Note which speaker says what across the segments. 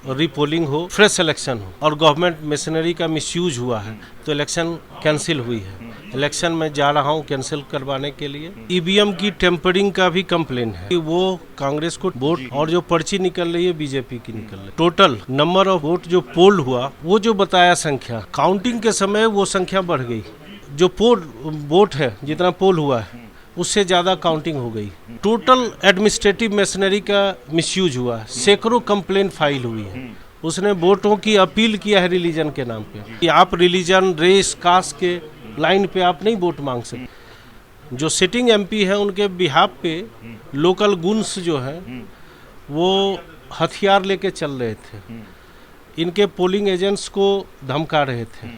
Speaker 1: Repolling हो, fresh election हो और गवर्नमेंट मशीनरी का मिसयूज हुआ है तो इलेक्शन कैंसिल हुई है। इलेक्शन में जा रहा हूँ कैंसिल करवाने के लिए। ईवीएम की टेम्परिंग का भी कंप्लेन है कि वो कांग्रेस को वोट और जो पर्ची निकल रही है बीजेपी की निकल रही है। टोटल नंबर ऑफ वोट जो पोल हुआ वो जो बताया संख्या, काउंटिंग के समय वो संख्या बढ़ गई। जो पोल वोट है जितना पोल हुआ है उससे ज़्यादा काउंटिंग हो गई। टोटल एडमिनिस्ट्रेटिव मशीनरी का मिसयूज हुआ है। सैकड़ों कंप्लेन फाइल हुई है। उसने वोटों की अपील किया है रिलीजन के नाम पे कि आप रिलीजन, रेस, कास्ट के लाइन पे आप नहीं वोट मांग सकते। जो सिटिंग एमपी है उनके बिहाफ पे लोकल गुन्स जो है वो हथियार लेके चल रहे थे, इनके पोलिंग एजेंट्स को धमका रहे थे।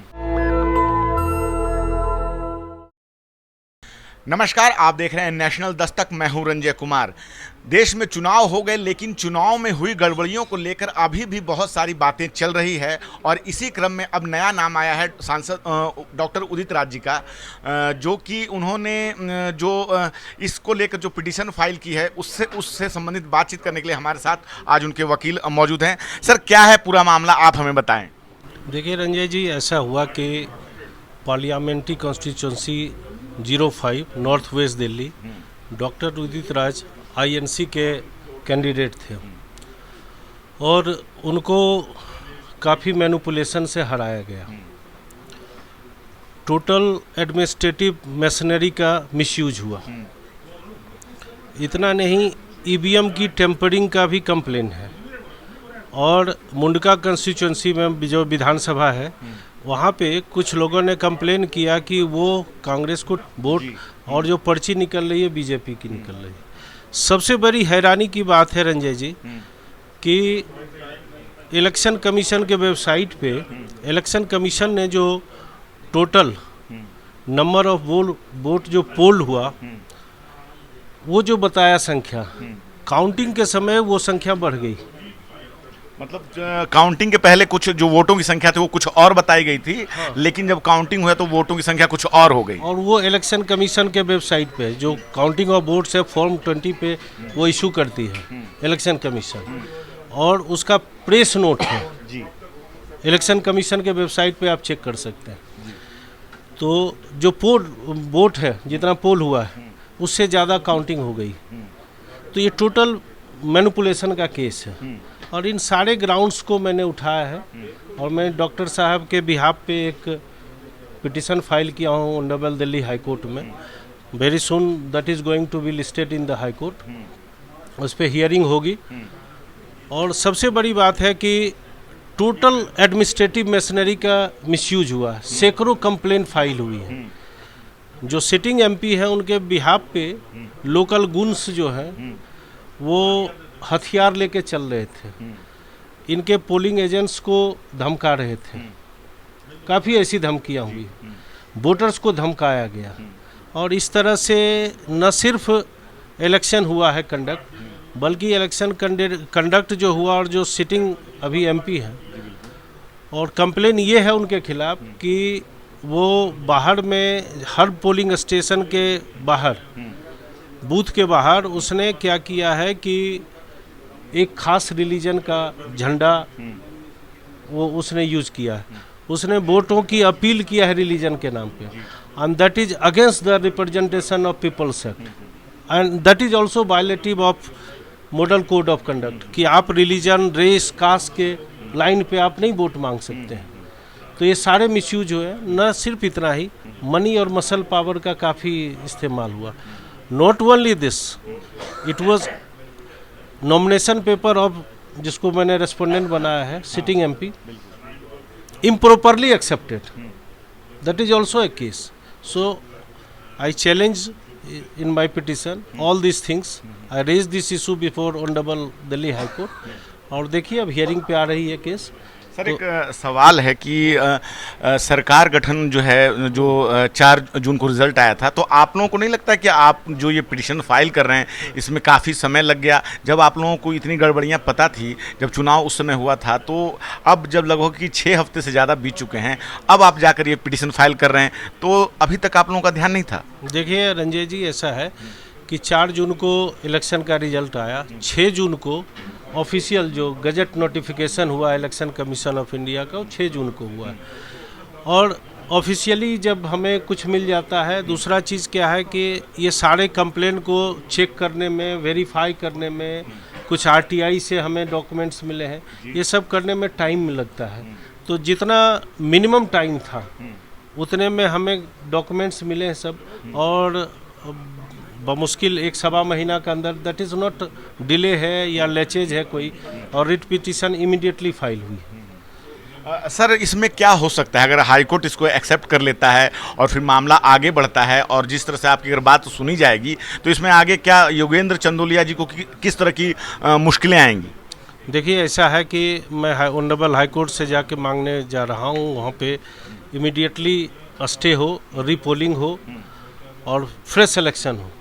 Speaker 2: नमस्कार, आप देख रहे हैं नेशनल दस्तक। मैं हूं रंजय कुमार। देश में चुनाव हो गए, लेकिन चुनाव में हुई गड़बड़ियों को लेकर अभी भी बहुत सारी बातें चल रही है और इसी क्रम में अब नया नाम आया है सांसद डॉक्टर उदित राज जी का, जो कि उन्होंने इसको लेकर जो पिटीशन फाइल की है उससे संबंधित बातचीत करने के लिए हमारे साथ आज उनके वकील मौजूद हैं। सर, क्या है पूरा मामला, आप हमें बताएं।
Speaker 1: देखिए रंजय जी, ऐसा हुआ कि parliamentary constituency 05 north west Delhi, doctor Udit Raj INC के कैंडिडेट थे और उनको काफ़ी मैनिपुलेशन से हराया गया। टोटल एडमिनिस्ट्रेटिव मशीनरी का मिसयूज हुआ। इतना नहीं, ईवीएम की टेम्परिंग का भी कंप्लेन है और मुंडका कंस्टिट्यूंसी में जो विधानसभा है वहाँ पे कुछ लोगों ने कंप्लेन किया कि वो कांग्रेस को वोट और जो पर्ची निकल रही है बीजेपी की निकल रही है। सबसे बड़ी हैरानी की बात है रंजय जी कि इलेक्शन कमीशन के वेबसाइट पे इलेक्शन कमीशन ने जो टोटल नंबर ऑफ वोट जो पोल हुआ वो जो बताया संख्या, काउंटिंग के समय वो संख्या बढ़ गई।
Speaker 2: मतलब काउंटिंग के पहले कुछ जो वोटों की संख्या थी वो कुछ और बताई गई थी,
Speaker 1: हाँ।
Speaker 2: लेकिन जब काउंटिंग हुआ तो वोटों की संख्या कुछ और हो गई।
Speaker 1: और वो इलेक्शन कमीशन के वेबसाइट पे जो काउंटिंग ऑफ वोट्स है फॉर्म 20 पे वो इशू करती है इलेक्शन कमीशन, और उसका प्रेस नोट है
Speaker 2: जी,
Speaker 1: इलेक्शन कमीशन के वेबसाइट पे आप चेक कर सकते हैं। तो जो पोल वोट है जितना पोल हुआ है उससे ज़्यादा काउंटिंग हो गई। तो ये टोटल मैनिपुलेशन का केस है और इन सारे ग्राउंड्स को मैंने उठाया है और मैं डॉक्टर साहब के बिहाफ पे एक पिटीशन फाइल किया हूँ ऑनरेबल दिल्ली हाई कोर्ट में। Very soon that is going to be listed in the high court. उस पर हियरिंग होगी। और सबसे बड़ी बात है कि टोटल एडमिनिस्ट्रेटिव मशीनरी का मिसयूज हुआ। सैकड़ों कंप्लेन फाइल हुई है। जो सिटिंग एमपी है उनके बिहाफ पे लोकल गुन्स जो है वो हथियार लेके चल रहे थे, इनके पोलिंग एजेंट्स को धमका रहे थे। काफ़ी ऐसी धमकियाँ हुई, वोटर्स को धमकाया गया। और इस तरह से न सिर्फ इलेक्शन हुआ है कंडक्ट, बल्कि इलेक्शन कंडक्ट जो हुआ और जो सिटिंग अभी एमपी है, और कंप्लेन ये है उनके खिलाफ कि वो बाहर में हर पोलिंग स्टेशन के बाहर, बूथ के बाहर उसने क्या किया है कि एक खास रिलीजन का झंडा वो उसने यूज किया है। उसने वोटों की अपील किया है रिलीजन के नाम पे, and that is against the representation of peoples act and that is also violative of model code of conduct कि आप रिलीजन, रेस, कास्ट के लाइन पे आप नहीं वोट मांग सकते हैं। तो ये सारे मिसयूज हुए। न सिर्फ इतना ही, मनी और मसल पावर का काफ़ी इस्तेमाल हुआ। Not only this, it was nomination paper of जिसको मैंने रेस्पोंडेंट बनाया है sitting MP improperly accepted. That is also a case. So I challenge in my petition all these things. I raised this issue before Honorable Delhi High Court. और देखिए अब hearing पे आ रही है केस।
Speaker 2: सर, एक सवाल है कि सरकार गठन जो है, जो 4 जून को रिजल्ट आया था, तो आप लोगों को नहीं लगता कि आप जो ये पिटीशन फाइल कर रहे हैं इसमें काफ़ी समय लग गया? जब आप लोगों को इतनी गड़बड़ियां पता थी, जब चुनाव उस समय हुआ था, तो अब जब लगभग कि 6 हफ्ते से ज़्यादा बीत चुके हैं, अब आप जाकर ये पिटीशन फाइल कर रहे हैं, तो अभी तक आप लोगों का ध्यान नहीं था?
Speaker 1: देखिए रंजय जी, ऐसा है कि 4 जून को इलेक्शन का रिजल्ट आया, 6 जून को ऑफिशियल जो गजट नोटिफिकेशन हुआ इलेक्शन कमीशन ऑफ इंडिया का, वो 6 जून को हुआ है। और ऑफिशियली जब हमें कुछ मिल जाता है, दूसरा चीज़ क्या है कि ये सारे कंप्लेन को चेक करने में, वेरीफाई करने में, कुछ आरटीआई से हमें डॉक्यूमेंट्स मिले हैं, ये सब करने में टाइम लगता है। तो जितना मिनिमम टाइम था उतने में हमें डॉक्यूमेंट्स मिले हैं सब, और बमुश्किल 1-1.25 महीना के अंदर, दैट इज़ नॉट डिले है या लेचेज है कोई, और रिट पिटीशन इमीडिएटली फाइल हुई।
Speaker 2: सर, इसमें क्या हो सकता है अगर हाई कोर्ट इसको एक्सेप्ट कर लेता है और फिर मामला आगे बढ़ता है, और जिस तरह से आपकी अगर बात सुनी जाएगी तो इसमें आगे क्या योगेंद्र चंदोलिया जी को किस तरह की मुश्किलें आएंगी?
Speaker 1: देखिए, ऐसा है कि मैं ऑनरेबल हाई कोर्ट से जाके मांगने जा रहा हूँ, वहाँ पे इमीडिएटली स्टे हो, रीपोलिंग हो और फ्रेश इलेक्शन हो।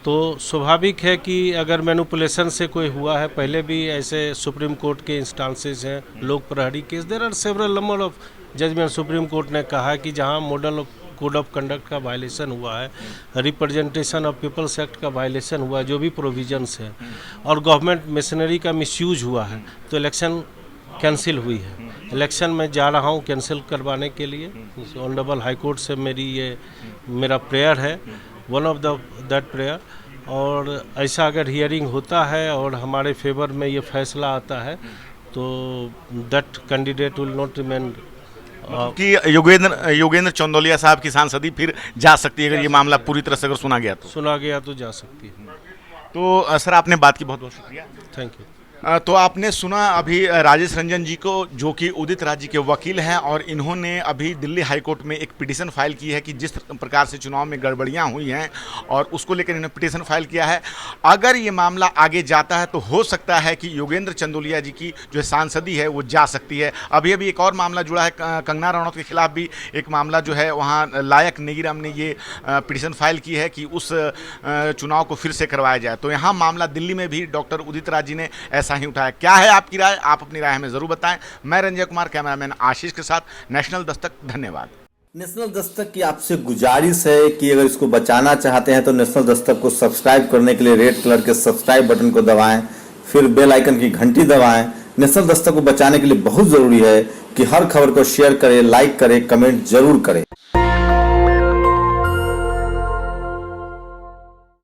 Speaker 1: तो स्वाभाविक है कि अगर मैनिपुलेशन से कोई हुआ है, पहले भी ऐसे सुप्रीम कोर्ट के इंस्टांसेस हैं, Lok Prahari case, there are several number of judgment. Supreme court ने कहा है कि जहां model of code of conduct का वायलेशन हुआ है, रिप्रेजेंटेशन ऑफ पीपल्स एक्ट का वायलेशन हुआ है, जो भी प्रोविजंस है, और गवर्नमेंट मशीनरी का मिसयूज हुआ है, तो इलेक्शन कैंसिल हुई है। इलेक्शन में जा रहा हूँ कैंसिल करवाने के लिए, ऑनरेबल हाई कोर्ट से मेरा प्रेयर है, वन ऑफ दैट प्रेयर। और ऐसा अगर हियरिंग होता है और हमारे फेवर में ये फैसला आता है तो that candidate will not remain,
Speaker 2: कि योगेंद्र चंदोलिया साहब की सांसदी फिर जा सकती है अगर ये मामला पूरी तरह से अगर सुना गया तो
Speaker 1: जा सकती है।
Speaker 2: तो सर, आपने बात की बहुत बहुत शुक्रिया,
Speaker 1: थैंक यू।
Speaker 2: तो आपने सुना अभी राजेश रंजन जी को, जो कि उदित राज जी के वकील हैं, और इन्होंने अभी दिल्ली हाई कोर्ट में एक पिटीशन फाइल की है कि जिस प्रकार से चुनाव में गड़बड़ियां हुई हैं और उसको लेकर इन्होंने पिटीशन फाइल किया है। अगर ये मामला आगे जाता है तो हो सकता है कि योगेंद्र चंदोलिया जी की जो सांसदी है वो जा सकती है। अभी एक और मामला जुड़ा है, कंगना रनौत के खिलाफ भी एक मामला जो है, वहाँ लायक नेगीराम ने ये पिटीशन फाइल की है कि उस चुनाव को फिर से करवाया जाए। तो यहाँ मामला दिल्ली में भी डॉक्टर उदित राज जी ने ऐसा ही उठाया। क्या है आपकी राय? आप अपनी राय हमें जरूर बताएं। मैं रंजय कुमार, कैमरामैन आशीष के साथ, नेशनल दस्तक। धन्यवाद।
Speaker 3: नेशनल दस्तक की आपसे गुजारिश है कि अगर इसको बचाना चाहते हैं तो नेशनल दस्तक को सब्सक्राइब करने के लिए रेड कलर के सब्सक्राइब बटन को दबाएं, फिर बेल आइकन की घंटी दबाएं। नेशनल दस्तक को बचाने के लिए बहुत जरूरी है कि हर खबर को शेयर करें, लाइक करें, कमेंट जरूर करें।